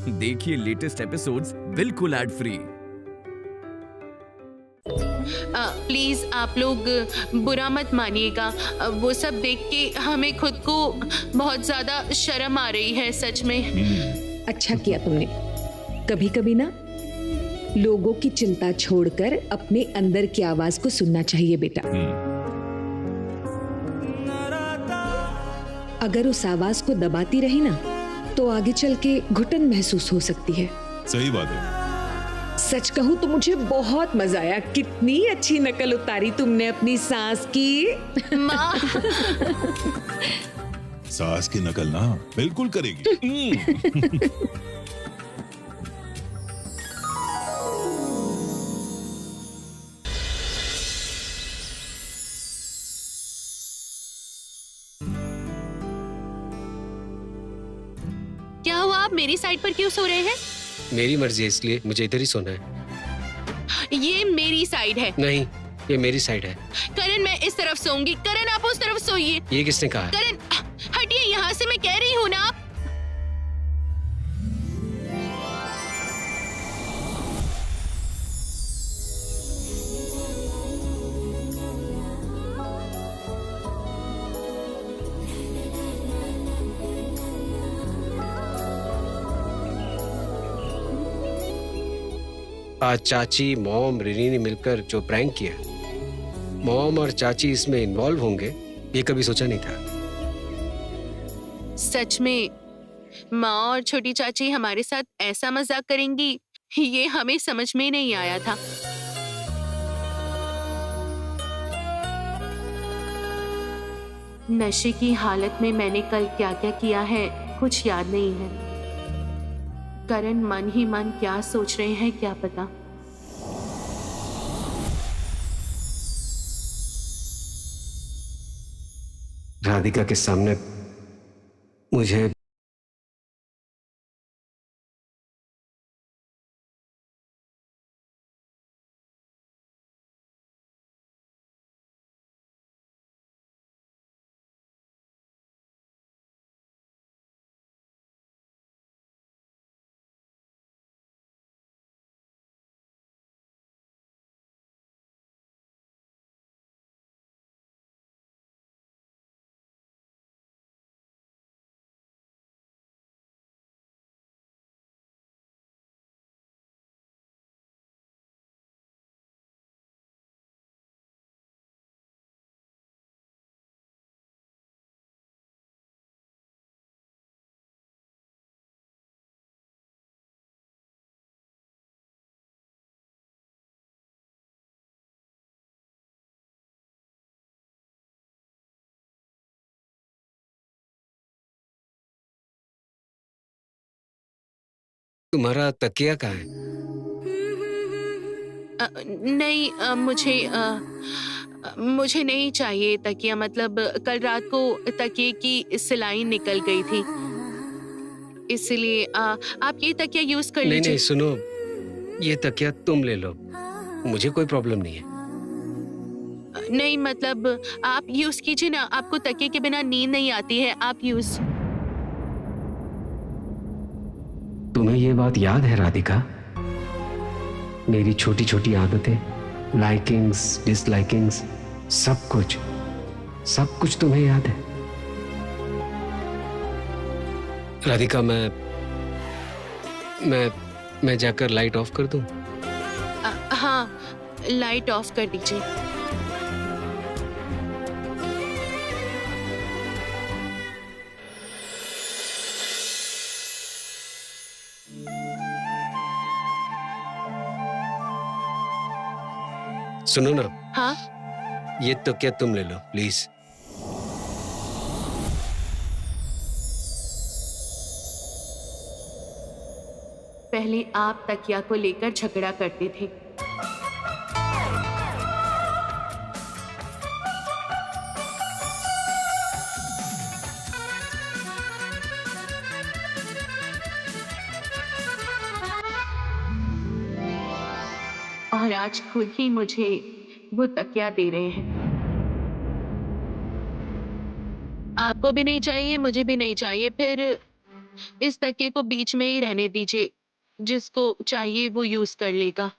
देखिए latest episodes बिल्कुल ad free. Please आप लोग बुरा मत मानिएगा। वो सब देख के हमें खुद को बहुत ज्यादा शर्म आ रही है सच में। अच्छा किया तुमने। कभी कभी ना लोगों की चिंता छोड़कर अपने अंदर की आवाज को सुनना चाहिए बेटा। अगर उस आवाज को दबाती रही ना तो आगे चल के घुटन महसूस हो सकती है। सही बात है। सच कहूं तो मुझे बहुत मजा आया। कितनी अच्छी नकल उतारी तुमने अपनी सास की। माँ सास की नकल ना बिल्कुल करेगी। क्या हुआ, आप मेरी साइड पर क्यों सो रहे हैं? मेरी मर्जी है इसलिए मुझे इधर ही सोना है। ये मेरी साइड है। नहीं, ये मेरी साइड है। करण मैं इस तरफ सोऊंगी, करण आप उस तरफ सोइए। ये किसने कहा है? करण हटिए यहाँ से, मैं कह रही हूँ ना। आज चाची, मॉम, रिनी ने मिलकर जो प्रैंक किया, मॉम और चाची इसमें इन्वॉल्व होंगे ये कभी सोचा नहीं था। सच में माँ और छोटी चाची हमारे साथ ऐसा मजाक करेंगी, ये हमें समझ में नहीं आया था। नशे की हालत में मैंने कल क्या क्या किया है कुछ याद नहीं है। करण मन ही मन क्या सोच रहे हैं क्या पता। राधिका के सामने मुझे तुम्हारा तकिया कहाँ है? नहीं मुझे नहीं चाहिए तकिया। मतलब कल रात को तकिए की सिलाई निकल गई थी, इसलिए आप ये तकिया यूज कर नहीं लीजिए। नहीं सुनो, ये तकिया तुम ले लो, मुझे कोई प्रॉब्लम नहीं है। नहीं मतलब आप यूज कीजिए ना, आपको तकिए के बिना नींद नहीं आती है, आप यूज। तुम्हें ये बात याद है राधिका? मेरी छोटी छोटी आदतें, लाइकिंग्स, डिसलाइकिंग्स, सब कुछ तुम्हें याद है? राधिका मैं जाकर लाइट ऑफ कर दूं? हाँ, लाइट ऑफ कर दीजिए। सुनो ना। हाँ, ये तो क्या तुम ले लो प्लीज। पहले आप तकिया को लेकर झगड़ा करते थे। और आज खुद ही मुझे वो तकिया दे रहे हैं। आपको भी नहीं चाहिए, मुझे भी नहीं चाहिए, फिर इस तकिए को बीच में ही रहने दीजिए, जिसको चाहिए वो यूज कर लेगा।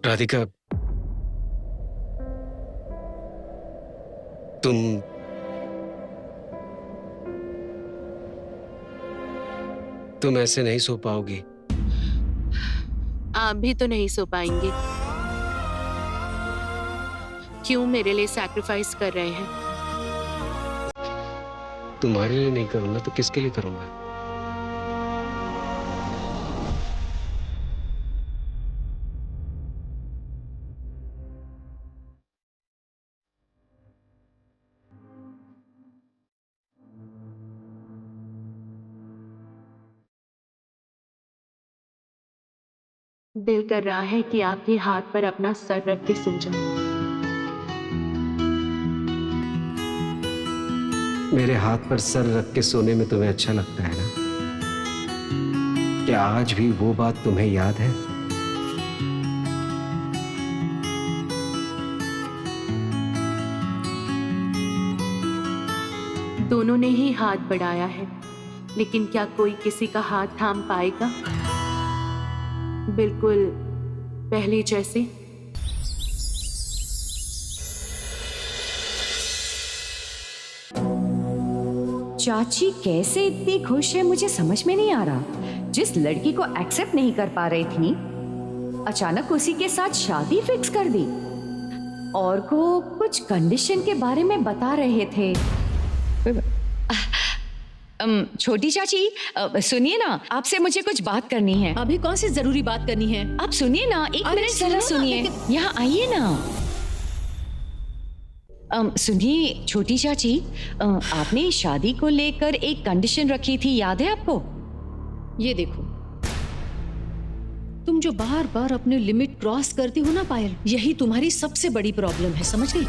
राधिका, तुम ऐसे नहीं सो पाओगी। आप भी तो नहीं सो पाएंगे। क्यों मेरे लिए सैक्रिफाइस कर रहे हैं? तुम्हारे लिए नहीं करूंगा तो किसके लिए करूंगा? दिल कर रहा है कि आपके हाथ पर अपना सर रख के सो जाऊं। मेरे हाथ पर सर रख के सोने में तुम्हें अच्छा लगता है ना? क्या आज भी वो बात तुम्हें याद है? दोनों ने ही हाथ बढ़ाया है, लेकिन क्या कोई किसी का हाथ थाम पाएगा? बिल्कुल पहले जैसे। चाची कैसे इतनी खुश है मुझे समझ में नहीं आ रहा। जिस लड़की को एक्सेप्ट नहीं कर पा रही थी, अचानक उसी के साथ शादी फिक्स कर दी। और को कुछ कंडीशन के बारे में बता रहे थे। छोटी चाची, सुनिए ना, आपसे मुझे कुछ बात करनी है। अभी कौन सी जरूरी बात करनी है? आप सुनिए ना, एक मिनट जरा सुनिए। यहाँ आइए ना। सुनिए छोटी चाची, आपने शादी को लेकर एक कंडीशन रखी थी, याद है आपको? ये देखो, तुम जो बार बार अपने लिमिट क्रॉस करती हो ना पायल, यही तुम्हारी सबसे बड़ी प्रॉब्लम है, समझ गई?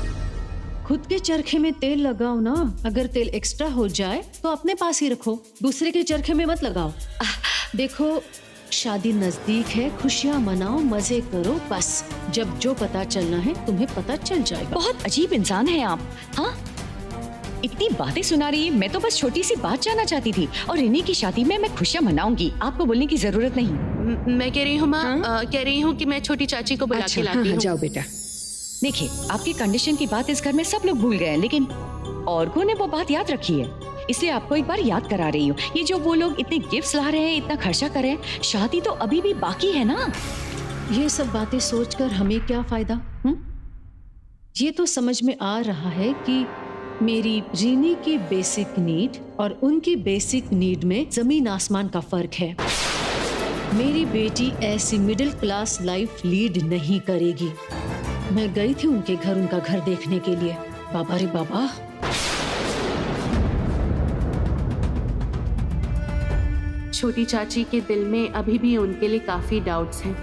खुद के चरखे में तेल लगाओ ना। अगर तेल एक्स्ट्रा हो जाए तो अपने पास ही रखो, दूसरे के चरखे में मत लगाओ। देखो, शादी नजदीक है, खुशियां मनाओ, मजे करो, बस। जब जो पता चलना है तुम्हें पता चल जाएगा। बहुत अजीब इंसान है आप। हाँ, इतनी बातें सुना रही है। मैं तो बस छोटी सी बात जानना चाहती थी, और इन्हीं की शादी में मैं खुशियां मनाऊंगी, आपको बोलने की जरूरत नहीं। मैं कह रही हूँ माँ, कह रही हूँ कि मैं छोटी चाची को बुला के लाती हूँ। जाओ बेटा। देखिए, आपकी कंडीशन की बात इस घर में सब लोग भूल गए हैं, लेकिन औरकों ने वो बात याद रखी है, इसलिए आपको एक बार याद करा रही हूँ। ये जो वो लोग इतने गिफ्ट्स ला रहे हैं, इतना खर्चा कर रहे हैं, शादी तो अभी भी बाकी है ना। ये सब बातें सोचकर हमें क्या फायदा? ये तो समझ में आ रहा है कि मेरी रीनी की बेसिक नीड और उनकी बेसिक नीड में जमीन आसमान का फर्क है। मेरी बेटी ऐसी मिडिल क्लास लाइफ लीड नहीं करेगी। मैं गई थी उनके घर, उनका घर देखने के लिए। बाबा रे बाबा, छोटी चाची के दिल में अभी भी उनके लिए काफी डाउट्स हैं।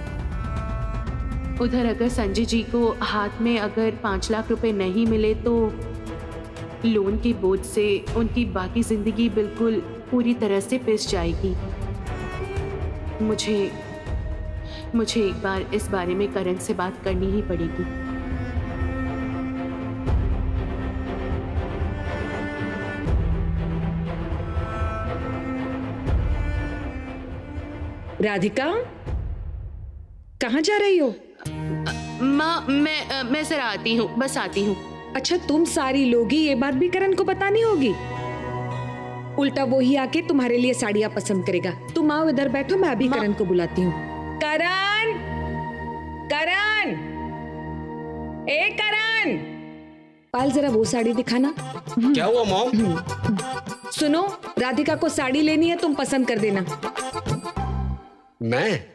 उधर अगर संजय जी को हाथ में अगर 5 लाख रुपए नहीं मिले तो लोन के बोझ से उनकी बाकी जिंदगी बिल्कुल पूरी तरह से पिस जाएगी। मुझे एक बार इस बारे में करण से बात करनी ही पड़ेगी। राधिका, कहाँ जा रही हो? माँ, मैं जरा आती हूँ, बस आती हूँ। अच्छा, तुम सारी लोगी ये बात भी करण को बतानी होगी? उल्टा वो ही आके तुम्हारे लिए साड़ियाँ पसंद करेगा। तुम आओ इधर बैठो, मैं अभी करण को बुलाती हूँ। करण, करण, ए करण, पाल जरा वो साड़ी दिखाना। क्या हुआ मॉम? सुनो, राधिका को साड़ी लेनी है, तुम पसंद कर देना। मैं?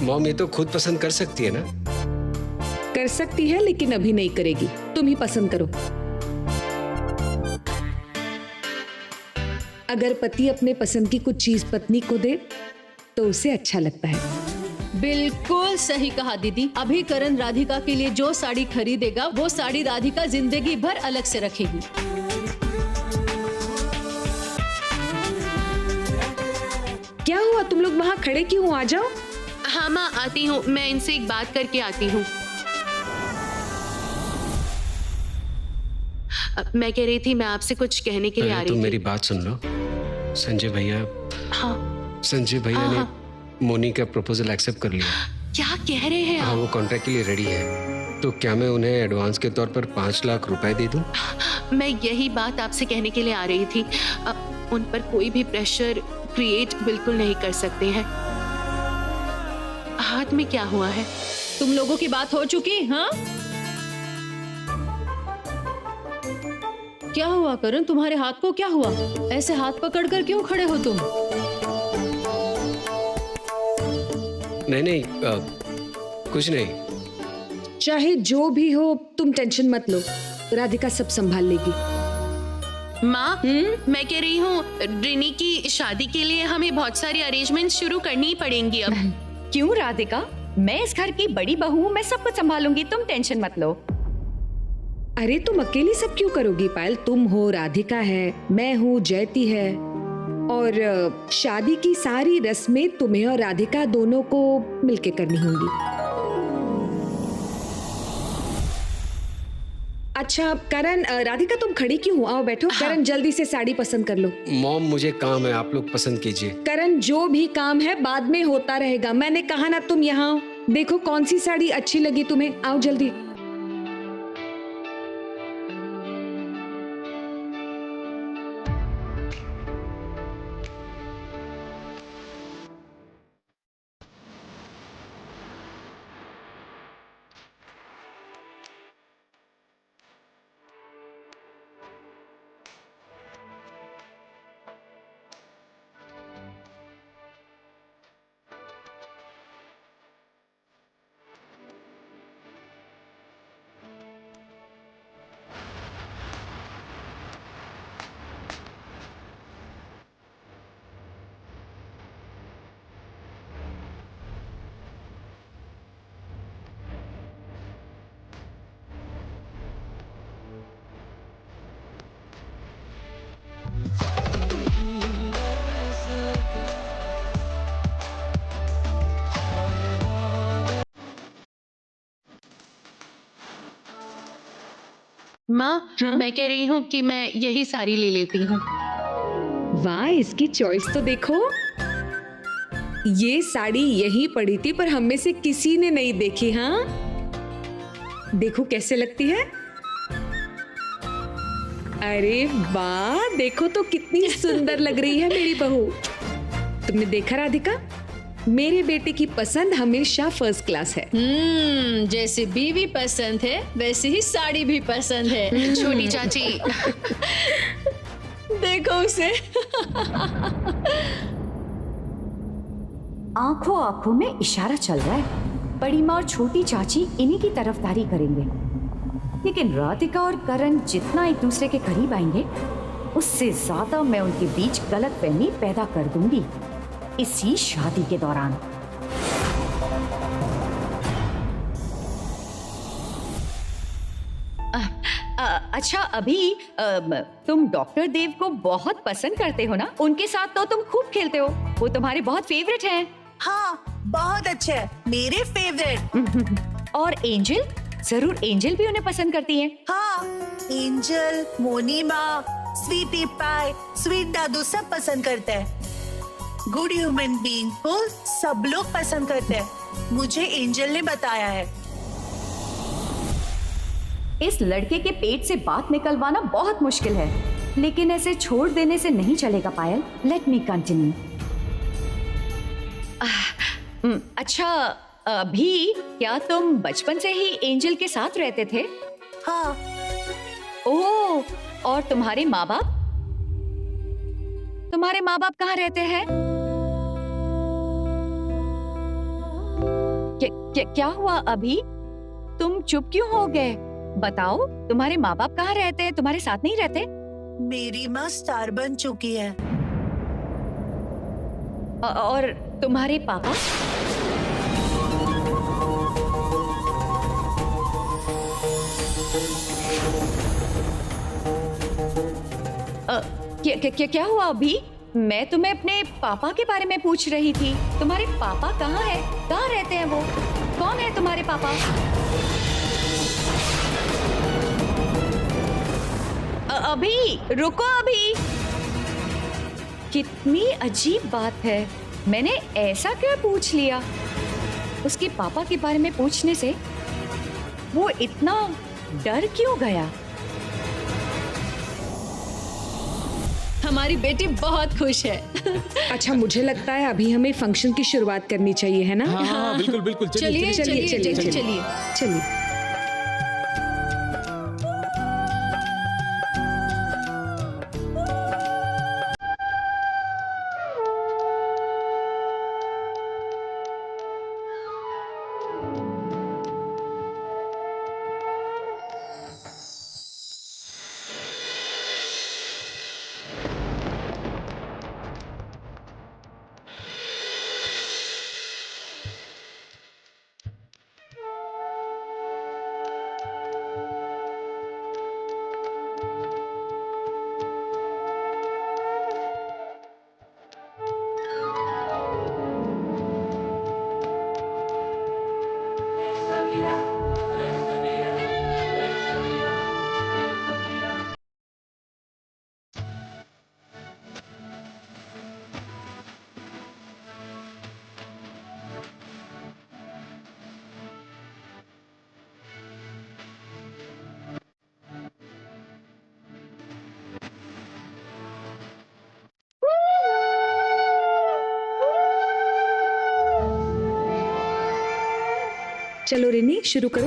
मॉम ये तो खुद पसंद कर सकती है ना। कर सकती है लेकिन अभी नहीं करेगी, तुम ही पसंद करो। अगर पति अपने पसंद की कुछ चीज पत्नी को दे तो उसे अच्छा लगता है। बिल्कुल सही कहा दीदी। अभी करण राधिका के लिए जो साड़ी खरीदेगा वो साड़ी राधिका जिंदगी भर अलग से रखेगी। क्या हुआ, तुम लोग वहाँ खड़े क्यों? आ जाओ। हाँ माँ, आती हूँ, मैं इनसे एक बात करके आती हूँ। मैं कह रही थी मैं आपसे कुछ कहने के लिए आ रही तुम थी। मेरी बात सुन लो। संजय भैया हाँ। ने मोनी का प्रपोजल एक्सेप्ट कर लिया। क्या कह रहे हैं हाँ, आप? वो कॉन्ट्रैक्ट के लिए रेडी है। तो क्या मैं उन्हें एडवांस के तौर पर 5 लाख रुपए दे दूं? मैं यही बात आपसे कहने के लिए आ रही थी। उन पर कोई भी प्रेशर क्रिएट बिल्कुल नहीं कर सकते हैं। हाथ में क्या हुआ है? तुम लोगों की बात हो चुकी? हाँ, क्या हुआ करण, तुम्हारे हाथ को क्या हुआ? ऐसे हाथ पकड़कर क्यों खड़े हो तुम? नहीं, कुछ नहीं। चाहे जो भी हो तुम टेंशन मत लो, राधिका सब संभाल लेगी। माँ, मैं कह रही हूँ रिनी की शादी के लिए हमें बहुत सारी अरेंजमेंट शुरू करनी ही पड़ेंगी अब। क्यों राधिका, मैं इस घर की बड़ी बहू हूँ, मैं सब कुछ संभालूंगी, तुम टेंशन मत लो। अरे तुम अकेली सब क्यों करोगी पायल? तुम हो, राधिका है, मैं हूँ, जयती है, और शादी की सारी रस्में तुम्हें और राधिका दोनों को मिलके करनी होंगी। अच्छा करण, राधिका तुम खड़ी क्यों हो? आओ बैठो। हाँ। करण जल्दी से साड़ी पसंद कर लो। मॉम मुझे काम है, आप लोग पसंद कीजिए। करण जो भी काम है बाद में होता रहेगा, मैंने कहा ना तुम यहाँ आओ। देखो कौन सी साड़ी अच्छी लगी तुम्हें, आओ जल्दी। माँ, मैं कह रही हूँ कि मैं यही साड़ी ले लेती हूँ। वाह, इसकी चॉइस तो देखो। ये साड़ी यहीं पड़ी थी पर हम में से किसी ने नहीं देखी। हाँ, देखो कैसे लगती है। अरे वाह, देखो तो कितनी सुंदर लग रही है मेरी बहू। तुमने देखा राधिका, मेरे बेटे की पसंद हमेशा फर्स्ट क्लास है। जैसे बीवी पसंद है वैसे ही साड़ी भी पसंद है। छोटी चाची, देखो उसे। आंखों आंखों में इशारा चल रहा है। बड़ी माँ और छोटी चाची इन्हीं की तरफदारी करेंगे, लेकिन राधिका और करण जितना एक दूसरे के करीब आएंगे उससे ज्यादा मैं उनके बीच गलतफहमी पैदा कर दूंगी इसी शादी के दौरान। अच्छा अभी तुम डॉक्टर देव को बहुत पसंद करते हो ना? उनके साथ तो तुम खूब खेलते हो, वो तुम्हारे बहुत फेवरेट हैं। हाँ, बहुत अच्छे, मेरे फेवरेट। और एंजल, जरूर एंजल भी उन्हें पसंद करती है। हाँ, एंजल, मोनीमा, स्वीटी पाई, स्वीट दादू सब पसंद करते हैं। गुड ह्यूमन बीइंग को सब लोग पसंद करते हैं, मुझे एंजल ने बताया है। इस लड़के के पेट से बात निकलवाना बहुत मुश्किल है, लेकिन ऐसे छोड़ देने से नहीं चलेगा पायल। Let me continue. अच्छा अभी, क्या तुम बचपन से ही एंजल के साथ रहते थे? हाँ। ओह, और तुम्हारे माँ बाप? तुम्हारे माँ बाप कहाँ रहते हैं? क्या हुआ अभी? तुम चुप क्यों हो गए? बताओ, तुम्हारे माँ बाप कहाँ रहते हैं? तुम्हारे साथ नहीं रहते? मेरी माँ स्टार बन चुकी है। और तुम्हारे पापा? क्या हुआ अभी? मैं तुम्हें अपने पापा के बारे में पूछ रही थी। तुम्हारे पापा कहाँ है? कहाँ रहते हैं वो? कौन है तुम्हारे पापा? अभी रुको अभी। कितनी अजीब बात है। मैंने ऐसा क्या पूछ लिया? उसके पापा के बारे में पूछने से वो इतना डर क्यों गया? हमारी बेटी बहुत खुश है। अच्छा, मुझे लगता है अभी हमें फंक्शन की शुरुआत करनी चाहिए, है ना? हाँ बिल्कुल बिल्कुल। चलिए चलिए चलिए चलिए। चलिए। चलो रिनी, शुरू करो।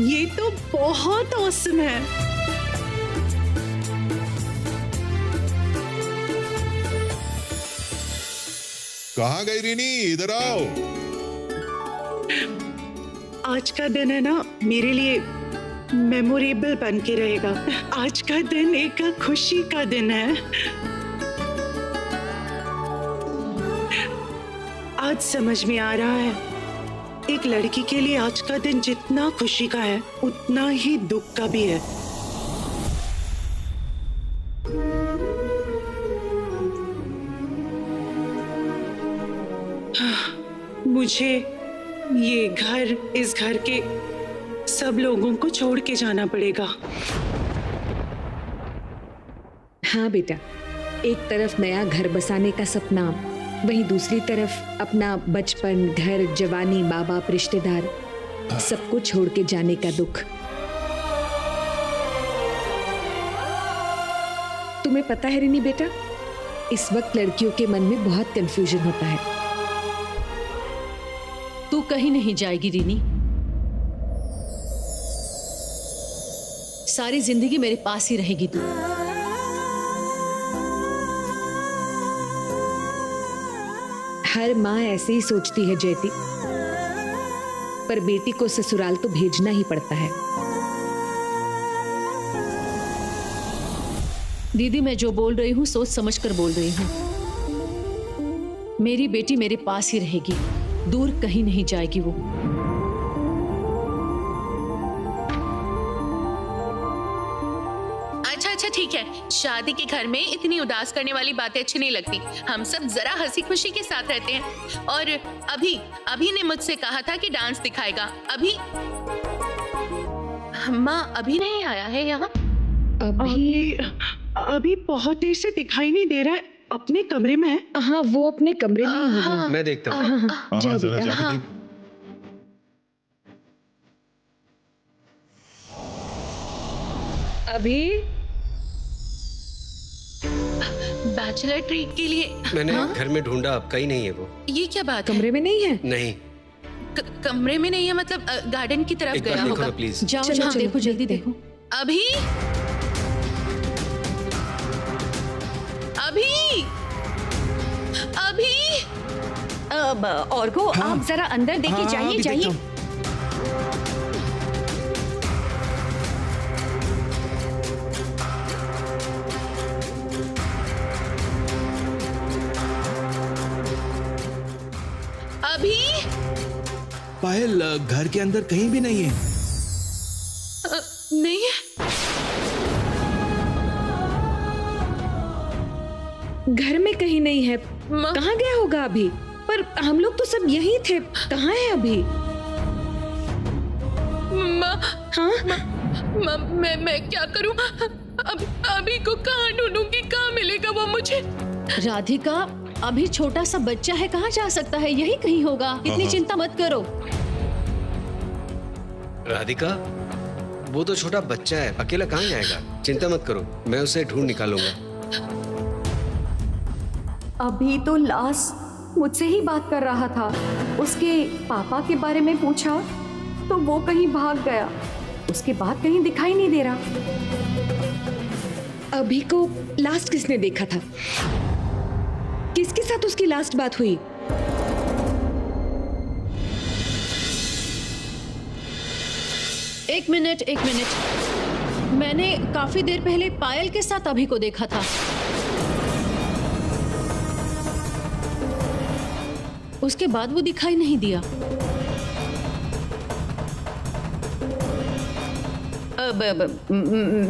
ये तो बहुत औसम है। कहाँ गई रीनी? इधर आओ। आज का दिन है ना, मेरे लिए मेमोरेबल बन के रहेगा। आज का दिन एक खुशी का दिन है। आज समझ में आ रहा है, एक लड़की के लिए आज का दिन जितना खुशी का है उतना ही दुख का भी है। मुझे ये घर, इस घर के सब लोगों को छोड़ के जाना पड़ेगा। हाँ बेटा, एक तरफ नया घर बसाने का सपना, वहीं दूसरी तरफ अपना बचपन, घर, जवानी, माँ बाप, रिश्तेदार, सबको छोड़ के जाने का दुख। तुम्हें पता है रिनी बेटा, इस वक्त लड़कियों के मन में बहुत कंफ्यूजन होता है। तू कहीं नहीं जाएगी रीनी। सारी जिंदगी मेरे पास ही रहेगी तू। हर माँ ऐसे ही सोचती है जयती, पर बेटी को ससुराल तो भेजना ही पड़ता है। दीदी, मैं जो बोल रही हूँ सोच समझ कर बोल रही हूँ। मेरी बेटी मेरे पास ही रहेगी, दूर कहीं नहीं जाएगी वो। अच्छा ठीक है, शादी के घर में इतनी उदास करने वाली बातें अच्छी नहीं लगती। हम सब जरा हंसी खुशी के साथ रहते हैं। और अभी ने मुझसे कहा था कि डांस दिखाएगा। माँ अभी नहीं आया है यहाँ। अभी बहुत देर से दिखाई नहीं दे रहा है। अपने कमरे में है। हाँ, वो अपने कमरे में ही होगा। मैं देखता हूँ। जाओ बेटा। हाँ। अभी बैचलर ट्रीट के लिए मैंने घर में ढूंढा, अब कहीं नहीं है वो। ये क्या बात है? कमरे में नहीं है? नहीं। कमरे में नहीं है मतलब गार्डन की तरफ एक गया बार देखो होगा। ना प्लीज। जाओ चलो, जाओ, चलो, देखो जल्दी देखो। अभी अभी अभी और को आप जरा अंदर देखिए, जाइए जाइए। अभी पायल घर के अंदर कहीं भी नहीं है। नहीं है। घर में कहीं नहीं है। कहाँ गया होगा अभी? पर हम लोग तो सब यहीं थे, कहाँ है अभी? हाँ मैं क्या करूं? अभी को कहाँ ढूंढूंगी? कहाँ मिलेगा वो मुझे? राधिका, अभी छोटा सा बच्चा है, कहाँ जा सकता है? यही कहीं होगा, इतनी चिंता मत करो। राधिका, वो तो छोटा बच्चा है, अकेला कहाँ जाएगा? चिंता मत करो, मैं उसे ढूंढ निकालूंगा। अभी तो लास्ट मुझसे ही बात कर रहा था। उसके पापा के बारे में पूछा तो वो कहीं भाग गया, उसके बाद कहीं दिखाई नहीं दे रहा। अभी को लास्ट किसने देखा था? किसके साथ उसकी लास्ट बात हुई? एक मिनट, मैंने काफी देर पहले पायल के साथ अभी को देखा था। उसके बाद वो दिखाई नहीं दिया।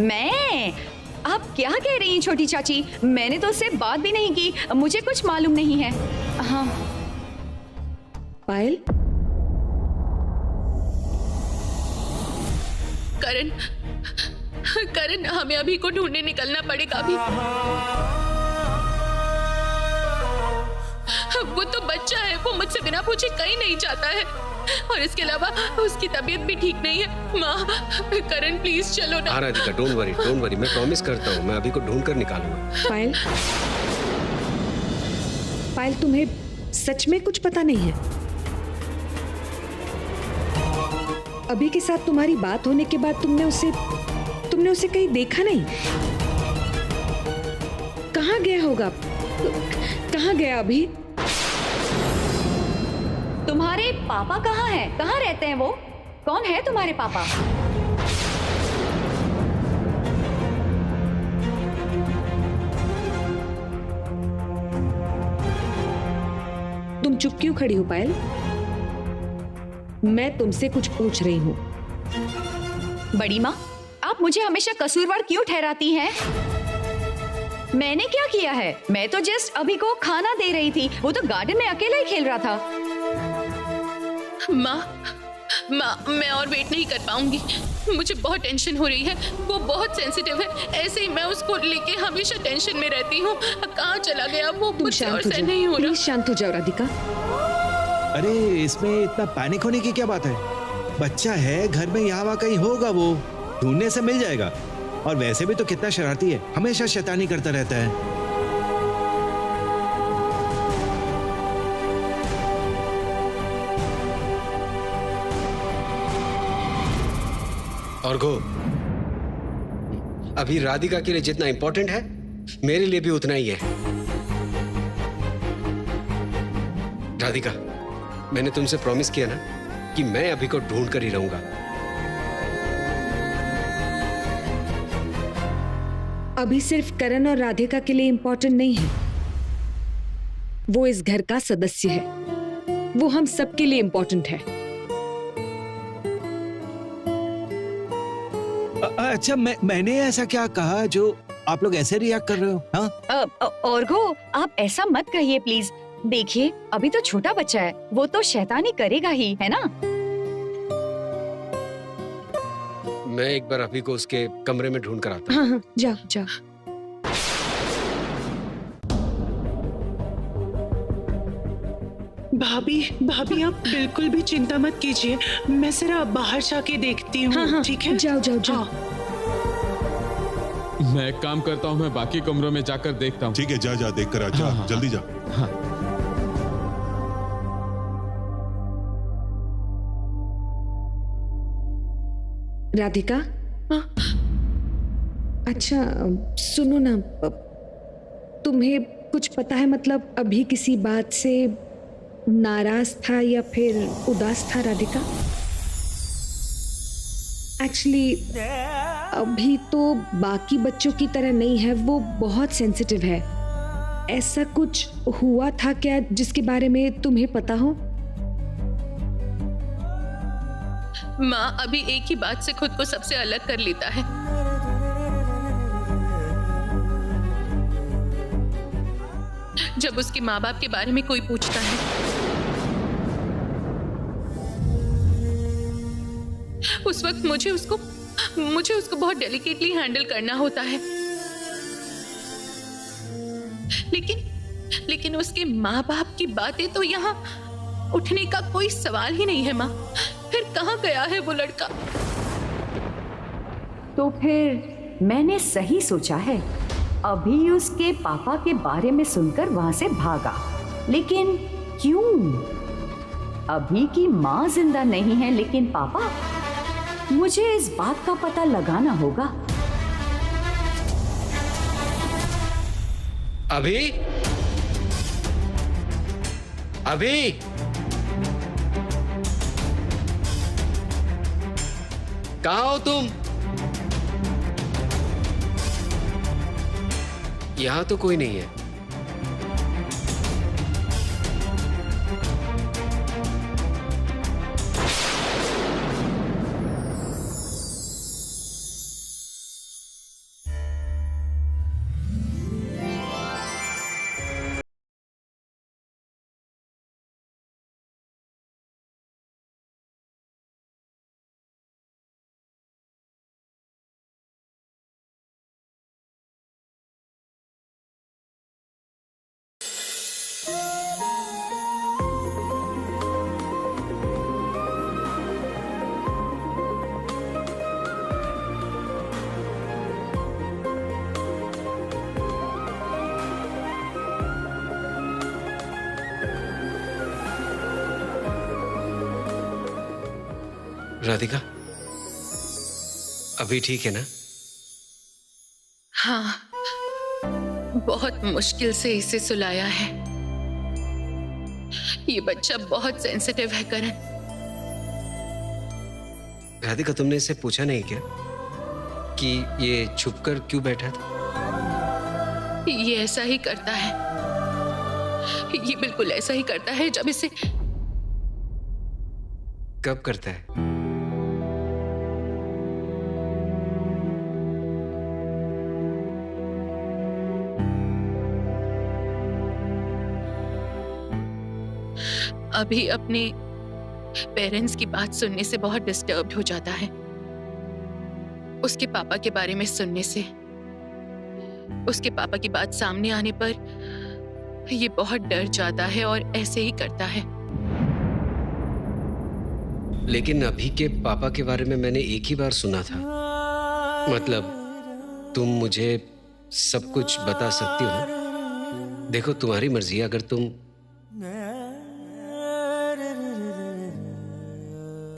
मैं? आप क्या कह रही हैं छोटी चाची? मैंने तो उससे बात भी नहीं की, मुझे कुछ मालूम नहीं है। हाँ पायल, करण हमें अभी को ढूंढने निकलना पड़ेगा। अभी वो तो बच्चा है, वो मुझसे बिना पूछे कहीं नहीं जाता है, और इसके अलावा उसकी तबीयत भी ठीक नहीं है। माँ, करण प्लीज चलो ना। हाँ राधिका, डोंट वरी, मैं प्रॉमिस करता हूँ, मैं अभी को ढूंढ कर निकालूंगा। पायल, तुम्हें सच में कुछ पता नहीं है? अभी के साथ तुम्हारी बात होने के बाद तुमने उसे कहीं देखा नहीं? कहाँ गया होगा? कहाँ गया अभी? तुम्हारे पापा कहाँ हैं? कहाँ रहते हैं वो? कौन है तुम्हारे पापा? तुम चुप क्यों खड़ी हो पायल? मैं तुमसे कुछ पूछ रही हूँ। बड़ी माँ, आप मुझे हमेशा कसूरवार क्यों ठहराती हैं? मैंने क्या किया है? मैं तो जस्ट अभी को खाना दे रही थी, वो तो गार्डन में अकेला ही खेल रहा था। माँ, मैं और वेट नहीं कर पाऊंगी, मुझे बहुत टेंशन हो रही है। वो बहुत सेंसिटिव है, ऐसे ही मैं उसको लेके हमेशा टेंशन में रहती हूँ। कहाँ चला गया वो? तुम मुझसे और शांत हो सहन जाओ, नहीं हो रहा। प्लीज शांत हो जाओ राधिका। अरे इसमें इतना पैनिक होने की क्या बात है? बच्चा है, घर में यहाँ वहाँ कहीं होगा, वो ढूंढने से मिल जाएगा। और वैसे भी तो कितना शरारती है, हमेशा शैतानी करता रहता है। और गो, अभी राधिका के लिए जितना इंपॉर्टेंट है, मेरे लिए भी उतना ही है। राधिका, मैंने तुमसे प्रॉमिस किया ना कि मैं अभी को ढूंढ कर ही रहूंगा। अभी सिर्फ करण और राधिका के लिए इंपॉर्टेंट नहीं है, वो इस घर का सदस्य है, वो हम सबके लिए इंपॉर्टेंट है। अच्छा, मैंने ऐसा क्या कहा जो आप लोग ऐसे रिएक्ट कर रहे हो? हाँ, और गो, आप ऐसा मत कहिए प्लीज। देखिए, अभी तो छोटा बच्चा है, वो तो शैतानी करेगा ही, है ना? मैं एक बार अभी को उसके कमरे में ढूंढ कर आता हूँ। हाँ हाँ, जाओ जाओ। भाभी आप बिल्कुल भी चिंता मत कीजिए, मैं जरा बाहर जाके देखती हूँ। हाँ हाँ, ठीक है? जाओ जाओ जाओ। मैं एक काम करता हूँ, मैं बाकी कमरों में जाकर देखता हूँ। ठीक है, जा जा देख कर आ, जा हाँ, हाँ, जल्दी जा। हाँ। राधिका, अच्छा सुनो ना, तुम्हें कुछ पता है, मतलब अभी किसी बात से नाराज था या फिर उदास था राधिका? एक्चुअली अभी तो बाकी बच्चों की तरह नहीं है, वो बहुत सेंसिटिव है। ऐसा कुछ हुआ था क्या जिसके बारे में तुम्हें पता हो? माँ अभी एक ही बात से खुद को सबसे अलग कर लेता है। जब उसके माँ बाप के बारे में कोई पूछता है, उस वक्त मुझे उसको बहुत डेलिकेटली हैंडल करना होता है। लेकिन उसके माँ बाप की बातें तो यहाँ उठने का कोई सवाल ही नहीं है। माँ, फिर कहाँ गया है वो लड़का? तो फिर मैंने सही सोचा है। अभी उसके पापा के बारे में सुनकर वहां से भागा, लेकिन क्यों? अभी की माँ जिंदा नहीं है, लेकिन पापा, मुझे इस बात का पता लगाना होगा। अभी कहाँ हो तुम? यहाँ तो कोई नहीं है। राधिका, अभी ठीक है ना? हाँ, बहुत मुश्किल से इसे सुलाया है। ये बच्चा बहुत सेंसिटिव है करण। राधिका, तुमने इससे पूछा नहीं क्या कि ये छुपकर क्यों बैठा था? ये ऐसा ही करता है। ये बिल्कुल ऐसा ही करता है जब इसे। कब करता है? अभी अपने पेरेंट्स की बात सुनने से बहुत डिस्टर्ब्ड हो जाता है। उसके पापा के बारे में सुनने से, उसके पापा की बात सामने आने पर ये बहुत डर जाता है और ऐसे ही करता है। लेकिन अभी के पापा के बारे में मैंने एक ही बार सुना था। मतलब तुम मुझे सब कुछ बता सकती हो ना? देखो, तुम्हारी मर्जी। अगर तुम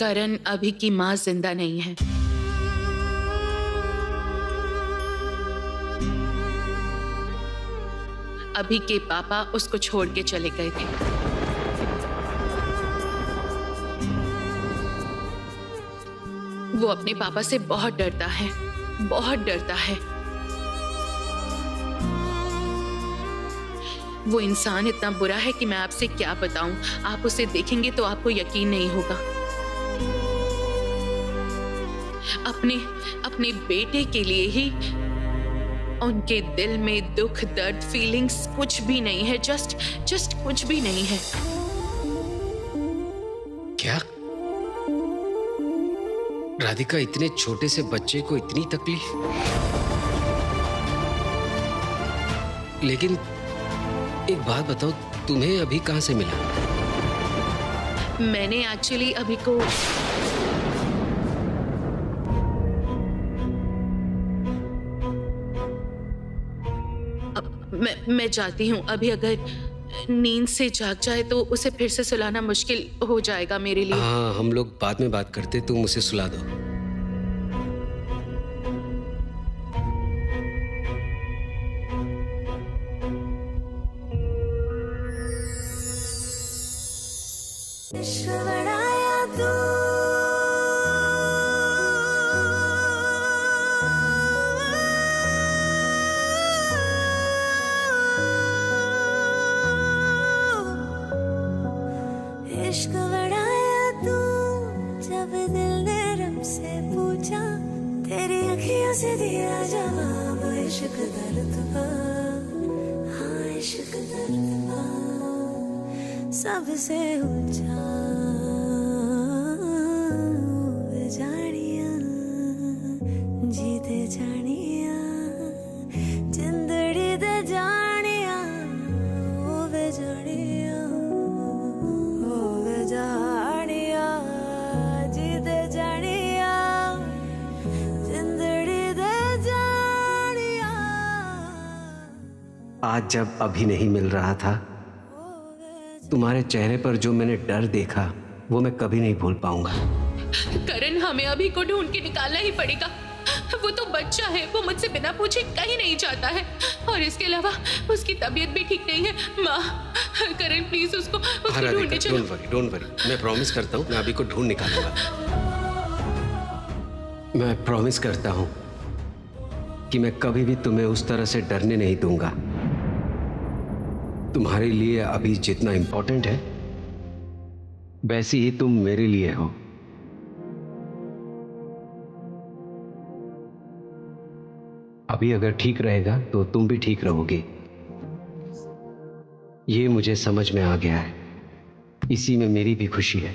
करण, अभी की माँ जिंदा नहीं है। अभी के पापा उसको छोड़ के चले गए थे। वो अपने पापा से बहुत डरता है, बहुत डरता है। वो इंसान इतना बुरा है कि मैं आपसे क्या बताऊं। आप उसे देखेंगे तो आपको यकीन नहीं होगा। अपने बेटे के लिए ही उनके दिल में दुख, दर्द, फीलिंग्स कुछ भी नहीं है। जस्ट कुछ भी नहीं है। क्या राधिका, इतने छोटे से बच्चे को इतनी तकलीफ? लेकिन एक बात बताओ, तुम्हें अभी कहां से मिला? मैंने एक्चुअली अभी को मैं जाती हूँ। अभी अगर नींद से जाग जाए तो उसे फिर से सुलाना मुश्किल हो जाएगा मेरे लिए। हाँ, हम लोग बाद में बात करते, तुम उसे सुला दो। इश्क बढ़ाया तू जब दिल ने रब से पूछा, तेरी अखियों से दिया जवाब। इश्क दर्द का, हाँ इश्क दर्द का सबसे ऊंचा जानिया, जीते जानिया जिंदड़ी दे जानिया, ओ वे जानिया, ओ वे जानिया, जीते जानिया जिंदड़ी दे जानिया। आज जब अभी नहीं मिल रहा था, तुम्हारे चेहरे पर जो मैंने डर देखा वो मैं कभी नहीं भूल पाऊंगा। करण, हमें अभी को ढूंढ के निकालना ही पड़ेगा। वो तो बच्चा है, वो मुझसे बिना पूछे कहीं नहीं जाता है, और इसके अलावा उसकी तबीयत भी ठीक नहीं है। माँ, करण प्लीज उसको ढूंढने चलो। डोंट वरी, मैं प्रॉमिस करता हूँ मैं अभी को ढूंढ निकालूंगा। मैं प्रॉमिस करता हूँ कि मैं कभी भी तुम्हें उस तरह से डरने नहीं दूंगा। तुम्हारे लिए अभी जितना इंपॉर्टेंट है वैसे ही तुम मेरे लिए हो। अभी अगर ठीक रहेगा तो तुम भी ठीक रहोगे, ये मुझे समझ में आ गया है। इसी में मेरी भी खुशी है।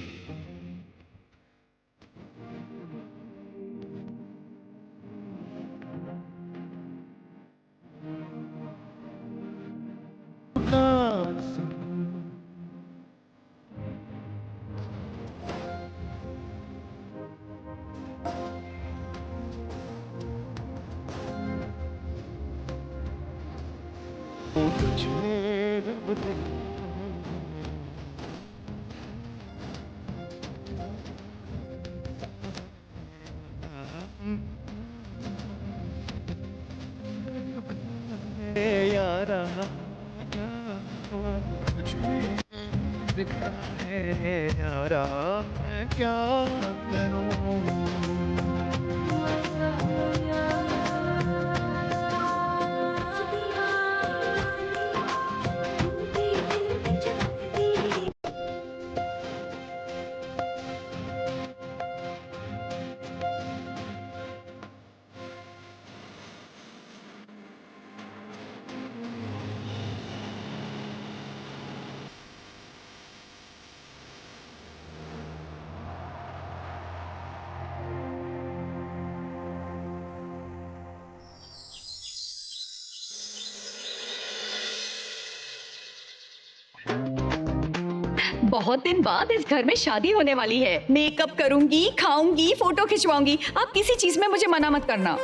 बहुत दिन बाद इस घर में शादी होने वाली है। मेकअप करूंगी, खाऊंगी, फोटो खिंचवाऊंगी। आप किसी चीज में मुझे मना मत करना।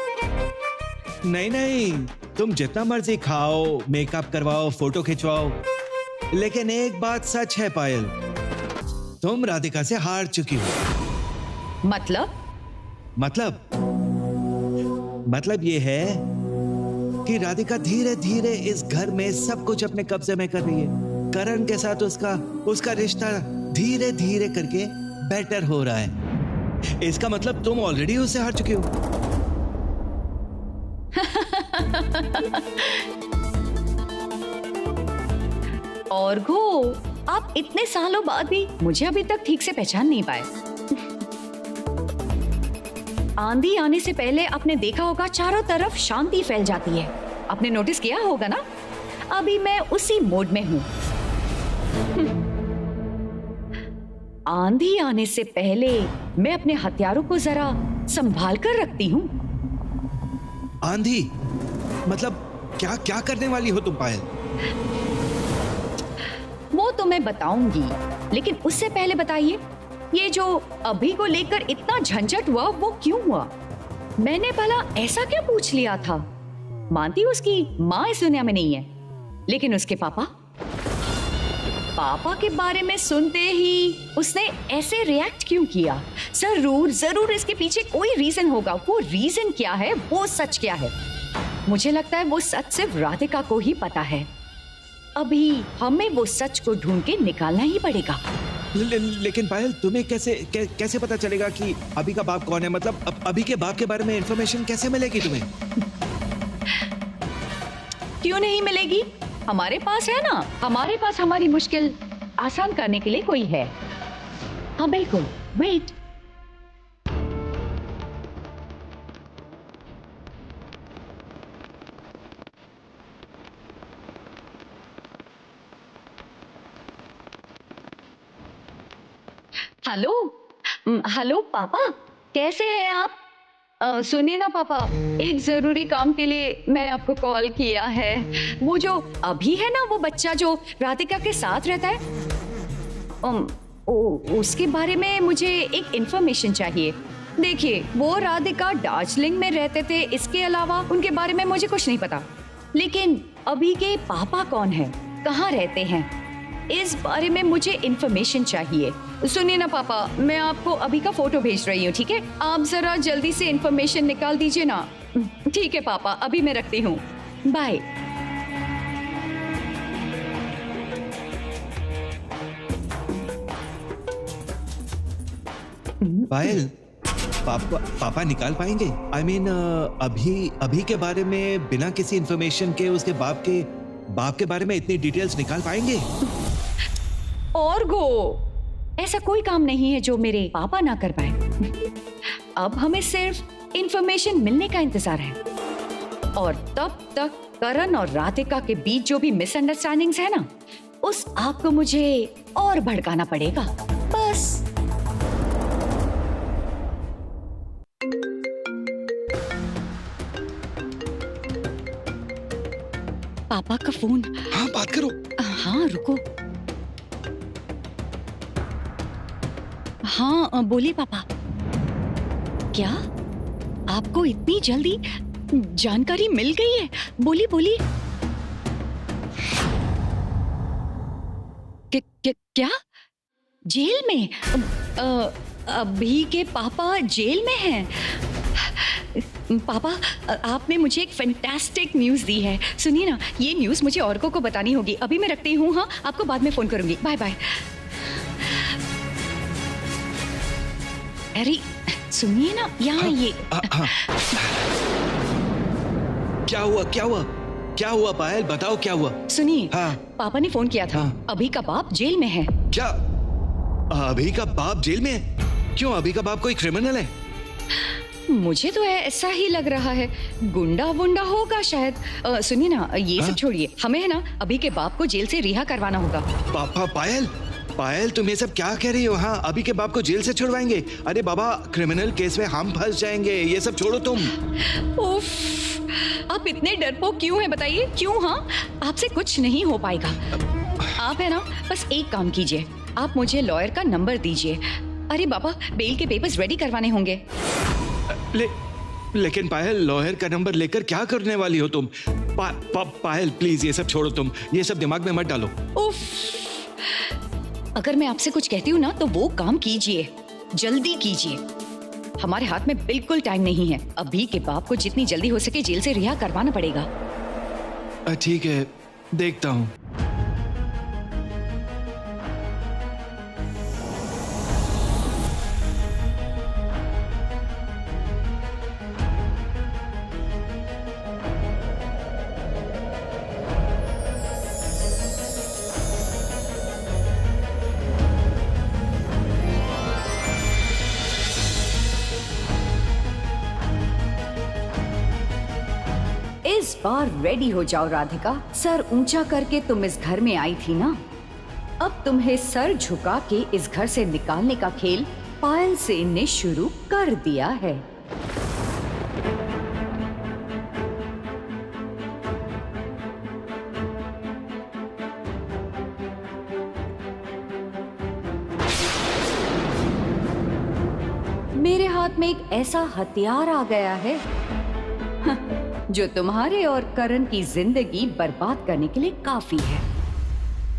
नहीं नहीं, तुम जितना मर्जी खाओ, मेकअप करवाओ, फोटो खिंचवाओ, लेकिन एक बात सच है पायल, तुम राधिका से हार चुकी हो। मतलब ये है कि राधिका धीरे धीरे इस घर में सब कुछ अपने कब्जे में कर रही है। करण के साथ उसका रिश्ता धीरे धीरे करके बेटर हो रहा है। इसका मतलब तुम ऑलरेडी उससे हार चुके हो। और घो, आप इतने सालों बाद भी मुझे अभी तक ठीक से पहचान नहीं पाए। आंधी आने से पहले आपने देखा होगा चारों तरफ शांति फैल जाती है। आपने नोटिस किया होगा ना? अभी मैं उसी मोड में हूं। आंधी आने से पहले मैं अपने हथियारों को जरा संभाल कर रखती हूँ। आंधी मतलब क्या क्या करने वाली हो तुम पायल? वो तो मैं बताऊंगी, लेकिन उससे पहले बताइए, ये जो अभी को लेकर इतना झंझट हुआ वो क्यों हुआ? मैंने भला ऐसा क्या पूछ लिया था? मानती उसकी माँ इस दुनिया में नहीं है, लेकिन उसके पापा के बारे में सुनते ही उसने ऐसे रिएक्ट क्यों किया? जरूर इसके पीछे कोई रीजन होगा। वो रीजन क्या है, वो सच क्या है? मुझे लगता है वो सच सिर्फ राधिका को ही पता है। अभी हमें वो सच को ढूंढ के निकालना ही पड़ेगा। लेकिन पायल, तुम्हें कैसे पता चलेगा कि अभी का बाप कौन है? मतलब अभी के बाप के बारे में इंफॉर्मेशन कैसे मिलेगी तुम्हें? क्यों नहीं मिलेगी? हमारे पास है ना, हमारे पास हमारी मुश्किल आसान करने के लिए कोई है। हाँ बिल्कुल, वेट। हेलो पापा, कैसे हैं आप? सुनिए ना पापा, एक जरूरी काम के लिए मैं आपको कॉल किया है। वो जो अभी है ना, वो बच्चा जो राधिका के साथ रहता है, उसके बारे में मुझे एक इंफॉर्मेशन चाहिए। देखिए, वो राधिका दार्जिलिंग में रहते थे, इसके अलावा उनके बारे में मुझे कुछ नहीं पता। लेकिन अभी के पापा कौन है, कहाँ रहते हैं, इस बारे में मुझे इंफॉर्मेशन चाहिए। सुनिए ना पापा, मैं आपको अभी का फोटो भेज रही हूँ, ठीक है? आप जरा जल्दी से इंफॉर्मेशन निकाल दीजिए ना। ठीक है पापा, अभी मैं रखती हूँ, बाय। पायल, पापा निकाल पाएंगे? I mean, अभी के बारे में बिना किसी इंफॉर्मेशन के उसके बाप के बारे में इतनी डिटेल्स निकाल पाएंगे? और गो, ऐसा कोई काम नहीं है जो मेरे पापा ना कर पाए। अब हमें सिर्फ इंफॉर्मेशन मिलने का इंतजार है, और तब तक करण और राधिका के बीच जो भी मिसअंडरस्टैंडिंग्स है ना, उस आग को मुझे और भड़काना पड़ेगा, बस। पापा का फोन। हाँ, बात करो। हाँ रुको। हाँ बोलिए पापा। क्या आपको इतनी जल्दी जानकारी मिल गई है? बोलिए बोलिए। क्या जेल में? अभी के पापा जेल में हैं? पापा, आपने मुझे एक फैंटास्टिक न्यूज़ दी है। सुनिए ना, ये न्यूज़ मुझे औरों को बतानी होगी। अभी मैं रखती हूँ, हाँ, आपको बाद में फोन करूंगी। Bye bye. अरे सुनिए ना, यहाँ ये क्या हुआ पायल, बताओ क्या हुआ? सुनिए, पापा ने फोन किया था। अभी का बाप जेल में है। क्या अभी का बाप जेल में है? क्यों, अभी का बाप कोई क्रिमिनल है? मुझे तो ऐसा ही लग रहा है, गुंडा वुंडा होगा शायद। सुनिए ना, ये सब छोड़िए, हमें है ना अभी के बाप को जेल से रिहा करवाना होगा। पापा, पायल तुम ये सब क्या कह रही हो? हाँ, अभी के बाप को जेल से छुड़वाएंगे? अरे बाबा, क्रिमिनल केस में हम फंस जाएंगे, ये सब छोड़ो तुम। उफ, आप इतने डरपोक क्यों हैं बताइए, क्यों? हाँ, आपसे कुछ नहीं हो पाएगा। आप है ना बस एक काम कीजिए, आप मुझे लॉयर का नंबर दीजिए। अरे बाबा, बेल के पेपर्स रेडी करवाने होंगे। लेकिन पायल, लॉयर का नंबर लेकर क्या करने वाली हो तुम? पायल प्लीज, ये सब छोड़ो तुम, ये सब दिमाग में मत डालो। उफ, अगर मैं आपसे कुछ कहती हूँ ना तो वो काम कीजिए, जल्दी कीजिए। हमारे हाथ में बिल्कुल टाइम नहीं है। अभी के बाप को जितनी जल्दी हो सके जेल से रिहा करवाना पड़ेगा। ठीक है, देखता हूँ। इस बार रेडी हो जाओ राधिका। सर ऊंचा करके तुम इस घर में आई थी ना, अब तुम्हें सर झुका के इस घर से निकालने का खेल पायल से ने शुरू कर दिया है। मेरे हाथ में एक ऐसा हथियार आ गया है जो तुम्हारे और करण की जिंदगी बर्बाद करने के लिए काफी है।